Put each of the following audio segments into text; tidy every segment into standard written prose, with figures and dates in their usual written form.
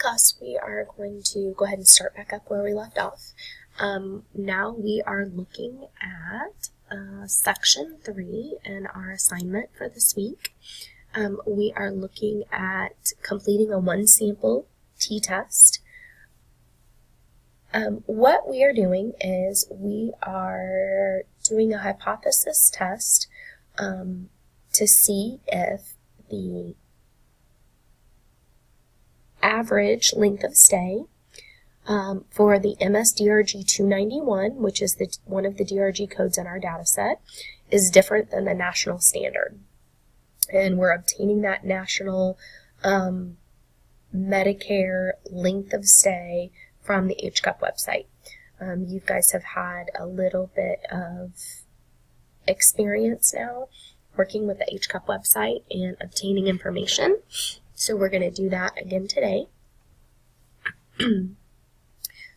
class, we are going to go ahead and start back up where we left off. Now we are looking at section 3 and our assignment for this week. We are looking at completing a one sample t-test. What we are doing is we are doing a hypothesis test to see if the average length of stay for the MS-DRG 291, which is one of the DRG codes in our data set, is different than the national standard. And we're obtaining that national Medicare length of stay from the HCUP website. You guys have had a little bit of experience now working with the HCUP website and obtaining information. So we're going to do that again today.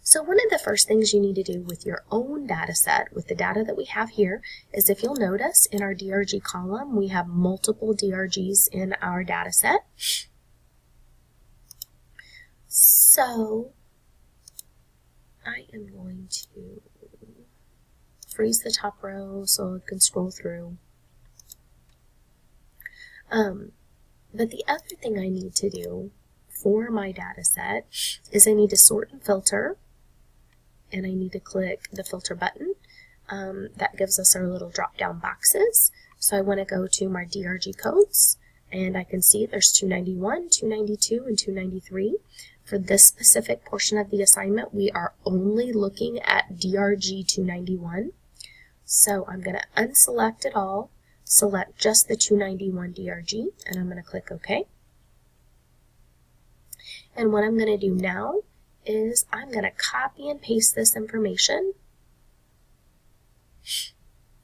So one of the first things you need to do with your own data set, with the data that we have here, is if you'll notice in our DRG column, we have multiple DRGs in our data set. So I am going to freeze the top row so I can scroll through. But the other thing I need to do for my data set is I need to sort and filter, and I need to click the filter button. That gives us our little drop down boxes. So I want to go to my DRG codes, and I can see there's 291, 292, and 293. For this specific portion of the assignment, we are only looking at DRG 291. So I'm going to unselect it all, select just the 291 DRG, and I'm going to click OK. And what I'm going to do now is I'm going to copy and paste this information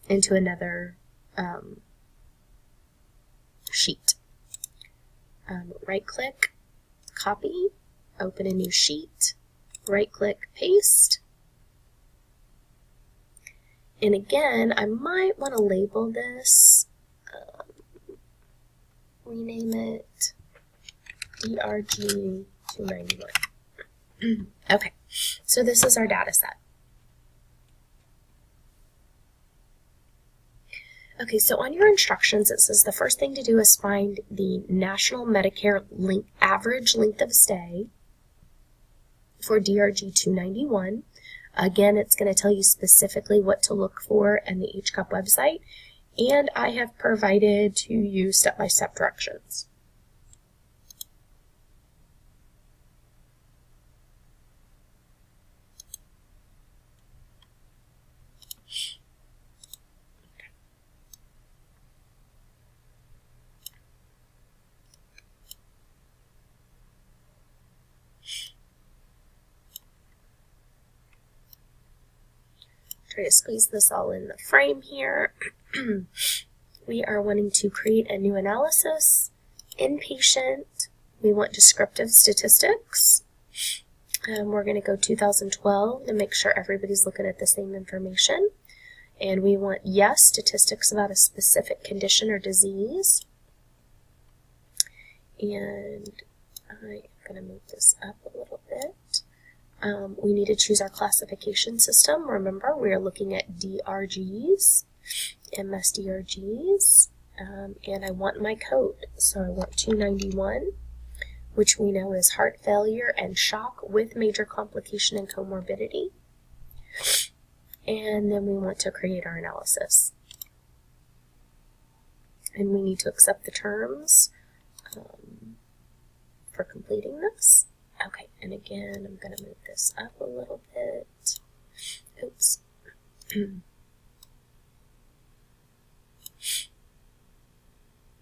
into another sheet. Right-click, copy, open a new sheet, right-click, paste. And again, I might want to label this, rename it DRG 291. Okay, so this is our data set. Okay, so on your instructions, it says the first thing to do is find the National Medicare average length of stay for DRG 291. Again, it's going to tell you specifically what to look for in the HCUP website, and I have provided to you step-by-step directions. Try to squeeze this all in the frame here. We are wanting to create a new analysis. Inpatient, we want descriptive statistics. We're going to go 2012 to make sure everybody's looking at the same information. And we want, yes, statistics about a specific condition or disease. And I'm going to move this up a little bit. We need to choose our classification system. Remember, we are looking at DRGs, MS-DRGs, and I want my code. So I want 291, which we know is heart failure and shock with major complication and comorbidity. And then we want to create our analysis. And we need to accept the terms for completing this. Okay, and again, I'm going to move this up a little bit. Oops. And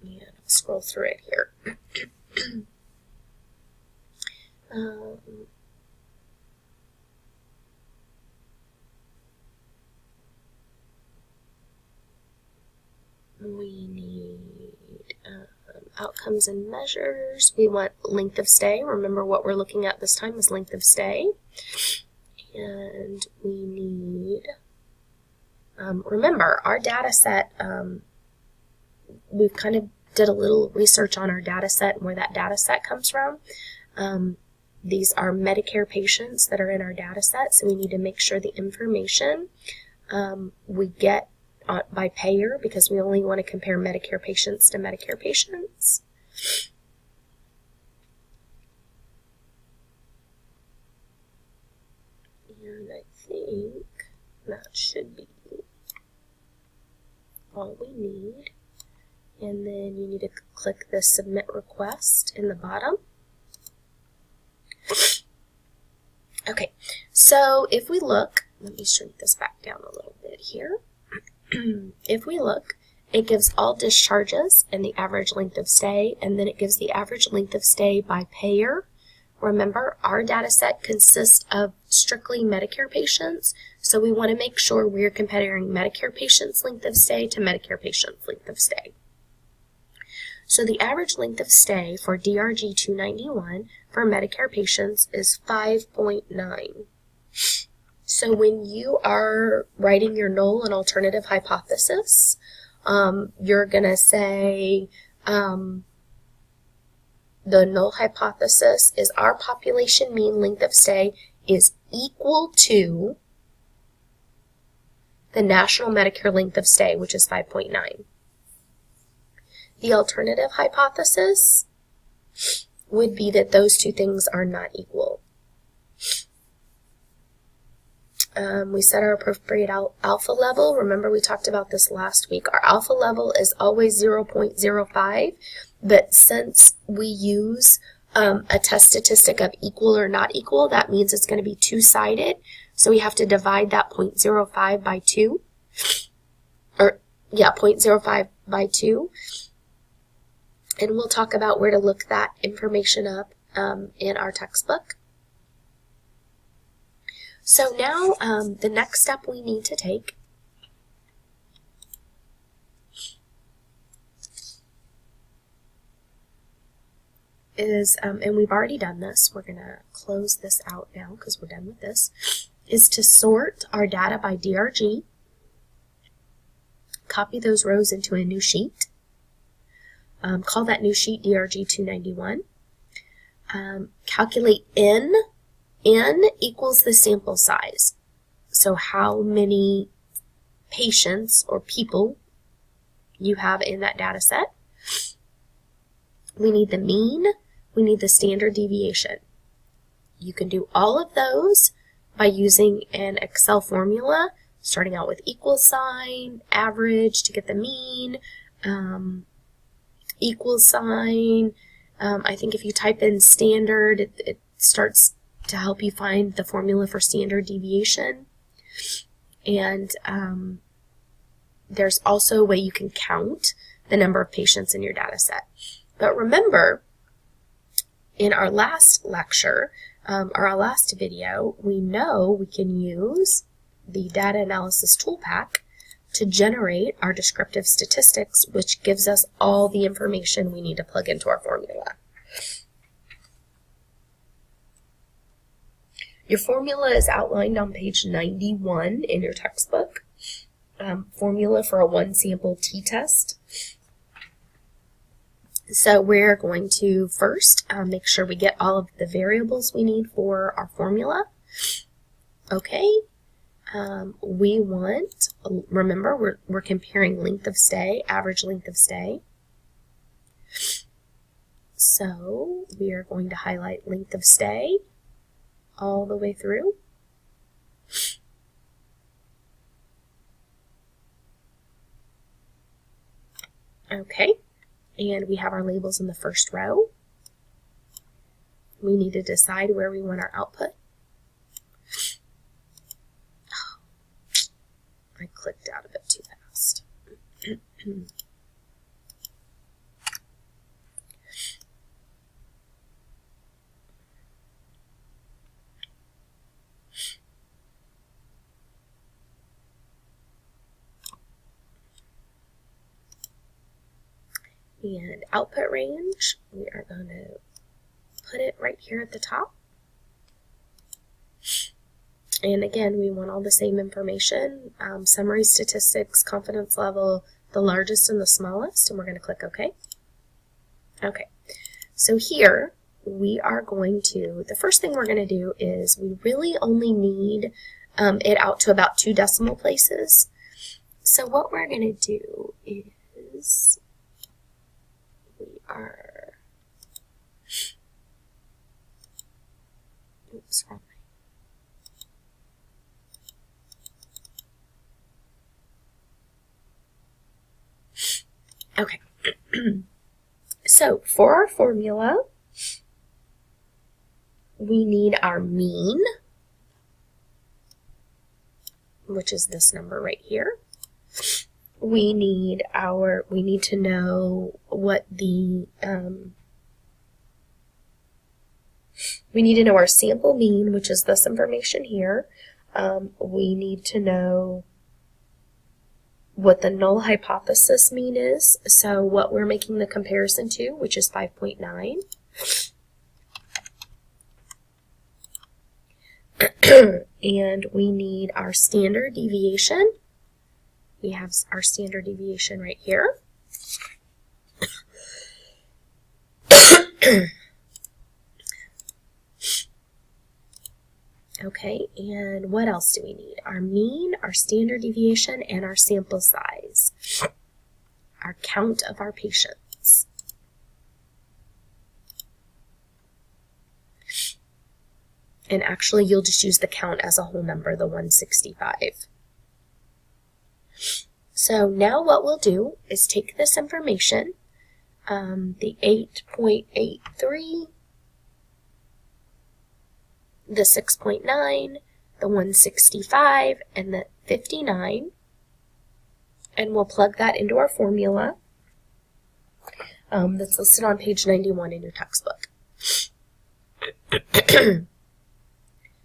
I'll scroll through it here. We need outcomes and measures. We want length of stay. Remember what we're looking at this time is length of stay. And we need, remember, our data set, we've kind of did a little research on our data set and where that data set comes from. These are Medicare patients that are in our data set, so we need to make sure the information we get by payer, because we only want to compare Medicare patients to Medicare patients. And I think that should be all we need. And then you need to click the Submit Request in the bottom. Okay, so if we look, let me shrink this back down a little bit here. If we look, it gives all discharges and the average length of stay, and then it gives the average length of stay by payer. Remember, our data set consists of strictly Medicare patients, so we want to make sure we're comparing Medicare patients' length of stay to Medicare patients' length of stay. So the average length of stay for DRG 291 for Medicare patients is 5.9. So when you are writing your null and alternative hypothesis, you're going to say the null hypothesis is our population mean length of stay is equal to the national Medicare length of stay, which is 5.9. The alternative hypothesis would be that those two things are not equal. We set our appropriate alpha level. Remember, we talked about this last week. Our alpha level is always 0.05, but since we use a test statistic of equal or not equal, that means it's going to be two-sided. So we have to divide that 0.05 by 2. Or, yeah, 0.05 by 2. And we'll talk about where to look that information up in our textbook. So now the next step we need to take is, and we've already done this, we're going to close this out now because we're done with this, is to sort our data by DRG, copy those rows into a new sheet, call that new sheet DRG 291, calculate N. N equals the sample size. So how many patients or people you have in that data set. We need the mean. We need the standard deviation. You can do all of those by using an Excel formula, starting out with equal sign, average to get the mean, equal sign. I think if you type in standard, it starts to help you find the formula for standard deviation. And there's also a way you can count the number of patients in your data set. But remember, in our last lecture, or our last video, we know we can use the Data Analysis Toolpak to generate our descriptive statistics, which gives us all the information we need to plug into our formula. Your formula is outlined on page 91 in your textbook. Formula for a one-sample t-test. So we're going to first make sure we get all of the variables we need for our formula. Okay. We want, remember, we're comparing length of stay, average length of stay. So we are going to highlight length of stay all the way through. Okay, and we have our labels in the first row. We need to decide where we want our output. Oh, I clicked out of it too fast. And output range, we are going to put it right here at the top. And again, we want all the same information, summary statistics, confidence level, the largest and the smallest, and we're going to click OK. Okay, so here we are going to, the first thing we're going to do is we really only need it out to about 2 decimal places. So what we're going to do is we are, oops, wrong. Okay. So for our formula, we need our mean, which is this number right here. We need to know what the, we need to know our sample mean, which is this information here. We need to know what the null hypothesis mean is, so what we're making the comparison to, which is 5.9. And we need our standard deviation. We have our standard deviation right here. Okay, and what else do we need? Our mean, our standard deviation, and our sample size. Our count of our patients. And actually, you'll just use the count as a whole number, the 165. So now what we'll do is take this information, the 8.83, the 6.9, the 165, and the 59, and we'll plug that into our formula that's listed on page 91 in your textbook.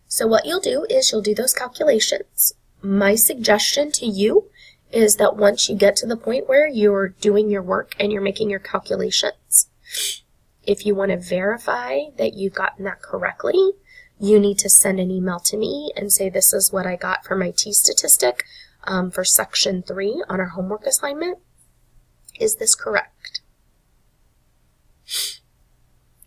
So what you'll do is you'll do those calculations. My suggestion to you is that once you get to the point where you're doing your work and you're making your calculations, if you want to verify that you've gotten that correctly, you need to send an email to me and say, this is what I got for my t-statistic for section 3 on our homework assignment. Is this correct?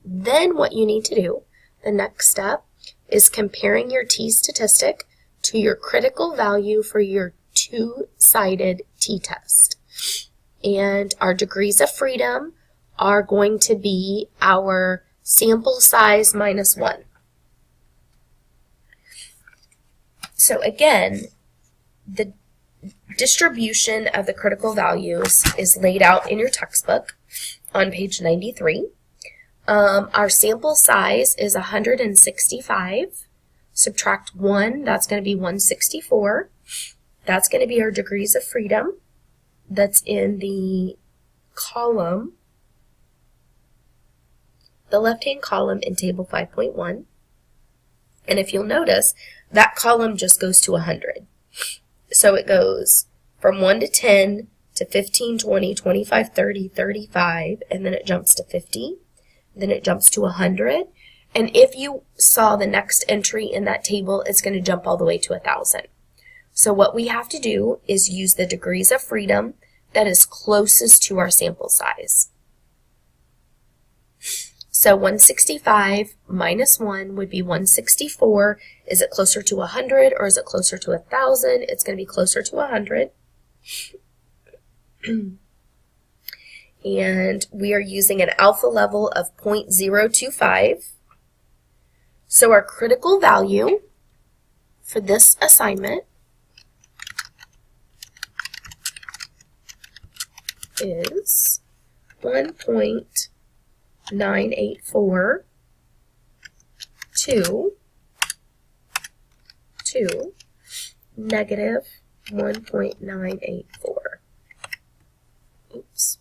Then what you need to do, the next step, is comparing your t-statistic to your critical value for your 2-sided t-test. And our degrees of freedom are going to be our sample size minus 1. So again, the distribution of the critical values is laid out in your textbook on page 93. Our sample size is 165. Subtract 1, that's going to be 164. That's going to be our degrees of freedom. That's in the column, the left-hand column in table 5.1. And if you'll notice, that column just goes to 100. So it goes from 1 to 10 to 15, 20, 25, 30, 35, and then it jumps to 50. Then it jumps to 100. And if you saw the next entry in that table, it's going to jump all the way to 1,000. So what we have to do is use the degrees of freedom that is closest to our sample size. So 165 minus 1 would be 164. Is it closer to 100 or is it closer to 1,000? It's going to be closer to 100. And we are using an alpha level of 0.025. So our critical value for this assignment is 1.984 to negative 1.984. Oops.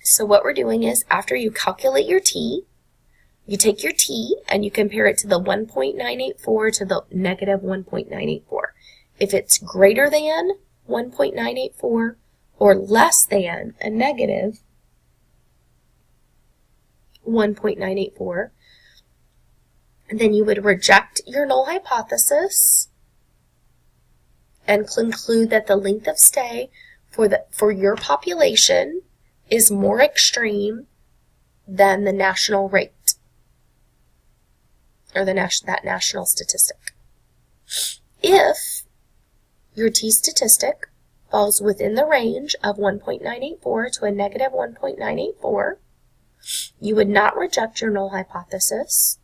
So what we're doing is, after you calculate your t, you take your t and you compare it to the 1.984 to the negative 1.984. If it's greater than 1.984 or less than a negative 1.984, And then you would reject your null hypothesis and conclude that the length of stay for your population is more extreme than the national rate, or that national statistic. If your t-statistic falls within the range of 1.984 to a negative 1.984, you would not reject your null hypothesis,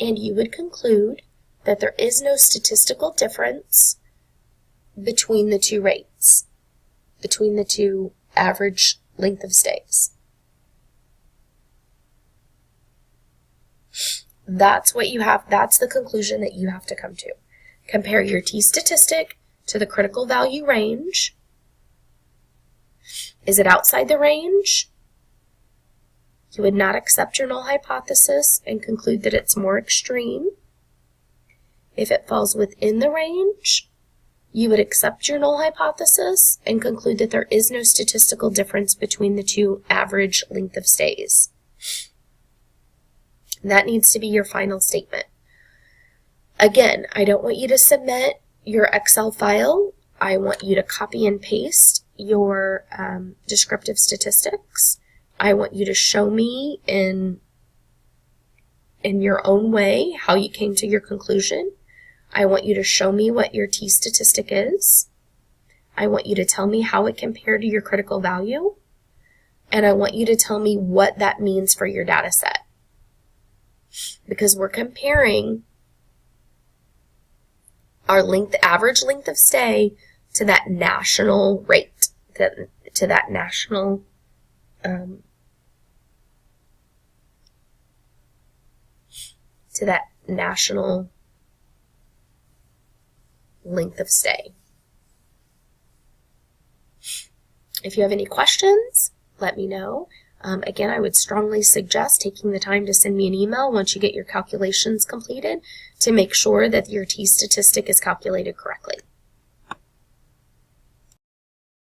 and you would conclude that there is no statistical difference between the two rates, between the two average length of stays. That's the conclusion that you have to come to. Compare your t-statistic to the critical value range. Is it outside the range? You would not accept your null hypothesis and conclude that it's more extreme. If it falls within the range, you would accept your null hypothesis and conclude that there is no statistical difference between the two average length of stays. That needs to be your final statement. Again, I don't want you to submit your Excel file. I want you to copy and paste your descriptive statistics. I want you to show me in your own way how you came to your conclusion. I want you to show me what your t-statistic is. I want you to tell me how it compared to your critical value. And I want you to tell me what that means for your data set. Because we're comparing our average length of stay to that national rate, to that national length of stay. If you have any questions, let me know. Again, I would strongly suggest taking the time to send me an email once you get your calculations completed to make sure that your t-statistic is calculated correctly.